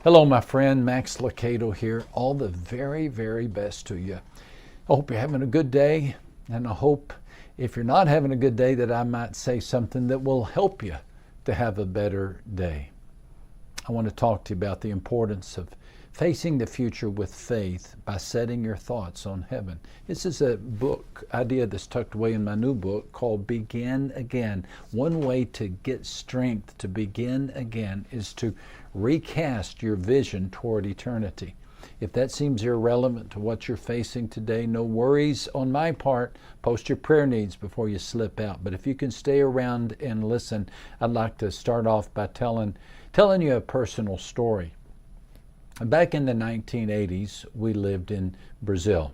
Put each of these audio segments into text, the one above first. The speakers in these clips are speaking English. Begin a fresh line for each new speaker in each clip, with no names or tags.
Hello, my friend. Max Lucado here. All the very, very best to you. I hope you're having a good day, and I hope if you're not having a good day that I might say something that will help you to have a better day. I want to talk to you about the importance of facing the future with faith by setting your thoughts on heaven. This is a book idea that's tucked away in my new book called Begin Again. One way to get strength to begin again is to recast your vision toward eternity. If that seems irrelevant to what you're facing today, no worries on my part. Post your prayer needs before you slip out. But if you can stay around and listen, I'd like to start off by telling you a personal story. Back in the 1980s, we lived in Brazil.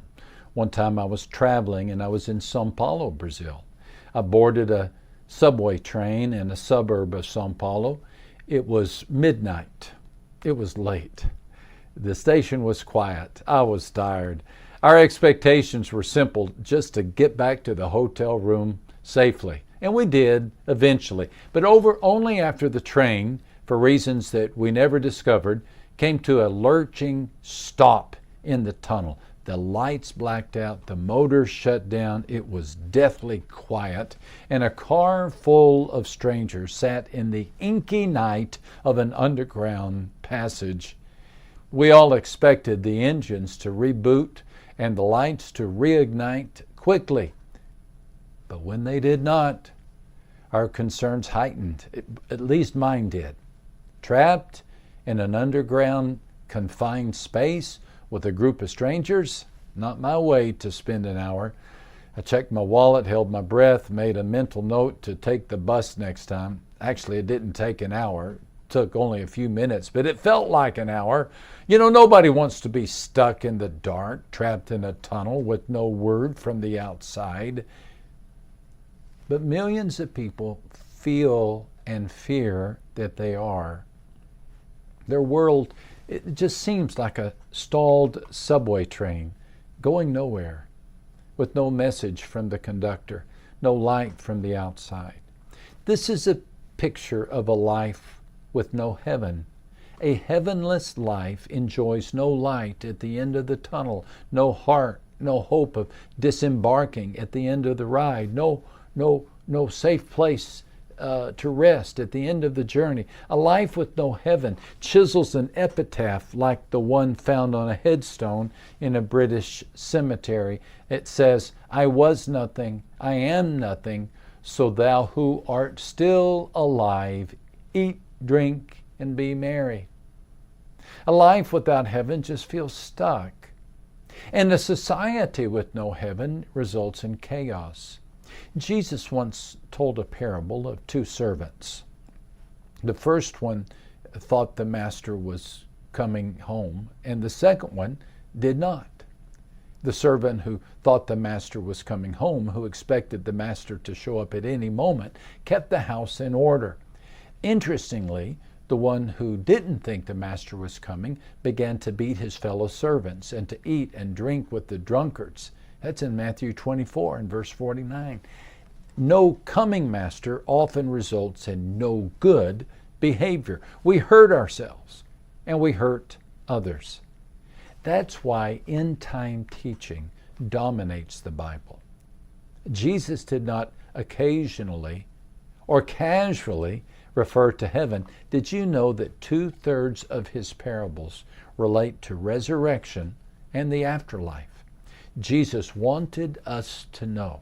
One time I was traveling and I was in São Paulo, Brazil. I boarded a subway train in a suburb of São Paulo. It was midnight. It was late. The station was quiet. I was tired. Our expectations were simple, just to get back to the hotel room safely. And we did eventually. But only after the train, for reasons that we never discovered, came to a lurching stop in the tunnel. The lights blacked out, the motors shut down, it was deathly quiet, and a car full of strangers sat in the inky night of an underground passage. We all expected the engines to reboot and the lights to reignite quickly. But when they did not, our concerns heightened. At least mine did. Trapped in an underground confined space with a group of strangers, not my way to spend an hour. I checked my wallet, held my breath, made a mental note to take the bus next time. Actually, it didn't take an hour. It took only a few minutes, but it felt like an hour. You know, nobody wants to be stuck in the dark, trapped in a tunnel with no word from the outside. But millions of people feel and fear that they are. Their world, it just seems like a stalled subway train going nowhere, with no message from the conductor, no light from the outside. This is a picture of a life with no heaven. A heavenless life enjoys no light at the end of the tunnel, no heart, no hope of disembarking at the end of the ride, no safe place to rest at the end of the journey. A life with no heaven chisels an epitaph like the one found on a headstone in a British cemetery. It says, "I was nothing, I am nothing, so thou who art still alive, eat, drink, and be merry." A life without heaven just feels stuck. And a society with no heaven results in chaos. Jesus once told a parable of two servants. The first one thought the master was coming home, and the second one did not. The servant who thought the master was coming home, who expected the master to show up at any moment, kept the house in order. Interestingly, the one who didn't think the master was coming began to beat his fellow servants and to eat and drink with the drunkards. That's in Matthew 24 and verse 49. No coming master often results in no good behavior. We hurt ourselves and we hurt others. That's why end-time teaching dominates the Bible. Jesus did not occasionally or casually refer to heaven. Did you know that 2/3 of his parables relate to resurrection and the afterlife? Jesus wanted us to know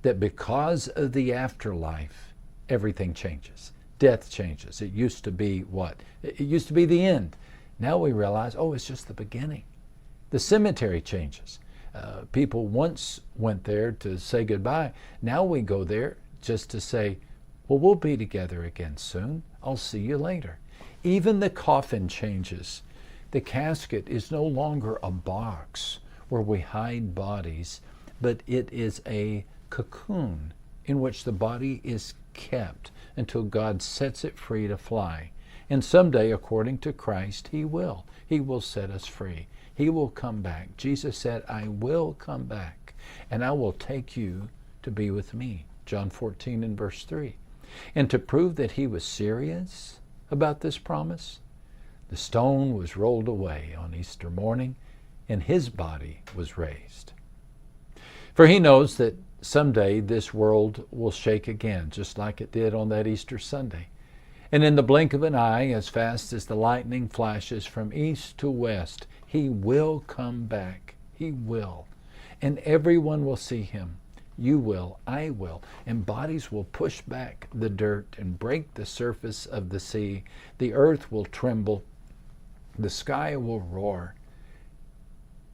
that because of the afterlife, everything changes. Death changes. It used to be what? It used to be the end. Now we realize, it's just the beginning. The cemetery changes. People once went there to say goodbye. Now we go there just to say, well, we'll be together again soon. I'll see you later. Even the coffin changes. The casket is no longer a box where we hide bodies, but it is a cocoon in which the body is kept until God sets it free to fly. And someday, according to Christ, He will set us free. He will come back. Jesus said, "I will come back, and I will take you to be with me." John 14 and verse 3. And to prove that He was serious about this promise, The stone was rolled away on Easter morning, and his body was raised. For he knows that someday this world will shake again, just like it did on that Easter Sunday. And in the blink of an eye, as fast as the lightning flashes from east to west, he will come back. He will. And everyone will see him. You will, I will. And bodies will push back the dirt and break the surface of the sea. The earth will tremble. The sky will roar.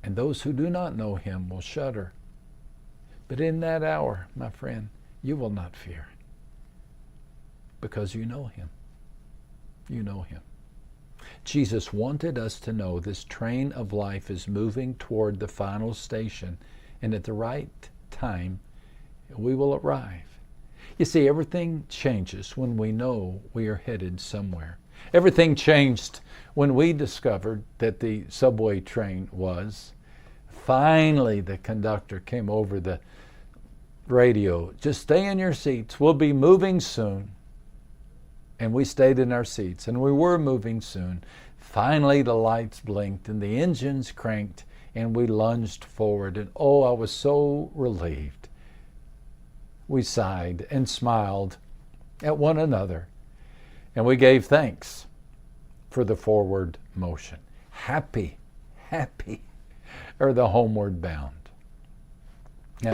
And those who do not know him will shudder. But in that hour, my friend, you will not fear. Because you know him. You know him. Jesus wanted us to know this train of life is moving toward the final station, and at the right time, we will arrive. You see, everything changes when we know we are headed somewhere. Everything changed when we discovered that the subway train was. Finally, the conductor came over the radio. Just stay in your seats. We'll be moving soon. And we stayed in our seats, and we were moving soon. Finally, the lights blinked, and the engines cranked, and we lunged forward. And oh, I was so relieved. We sighed and smiled at one another, and we gave thanks for the forward motion. Happy, happy are the homeward bound. Now,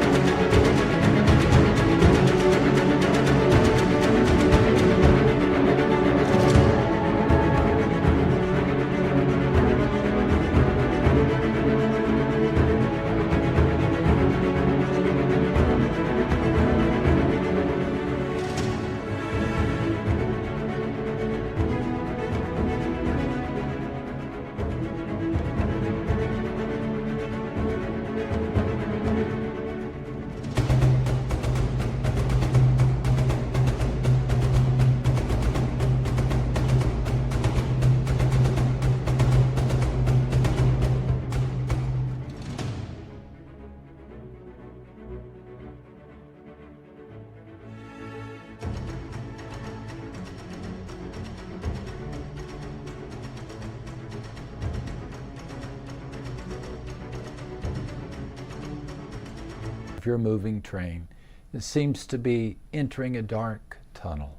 if you're a moving train, it seems to be entering a dark tunnel.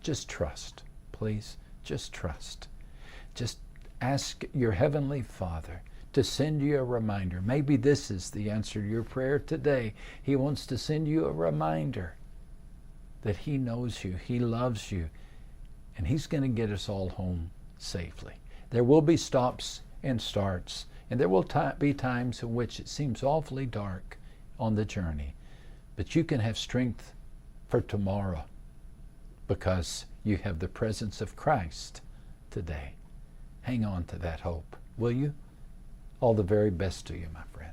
Just trust, please. Just trust. Just ask your Heavenly Father to send you a reminder. Maybe this is the answer to your prayer today. He wants to send you a reminder that He knows you, He loves you, and He's going to get us all home safely. There will be stops and starts, and there will be times in which it seems awfully dark on the journey. But you can have strength for tomorrow because you have the presence of Christ today. Hang on to that hope, will you? All the very best to you, my friend.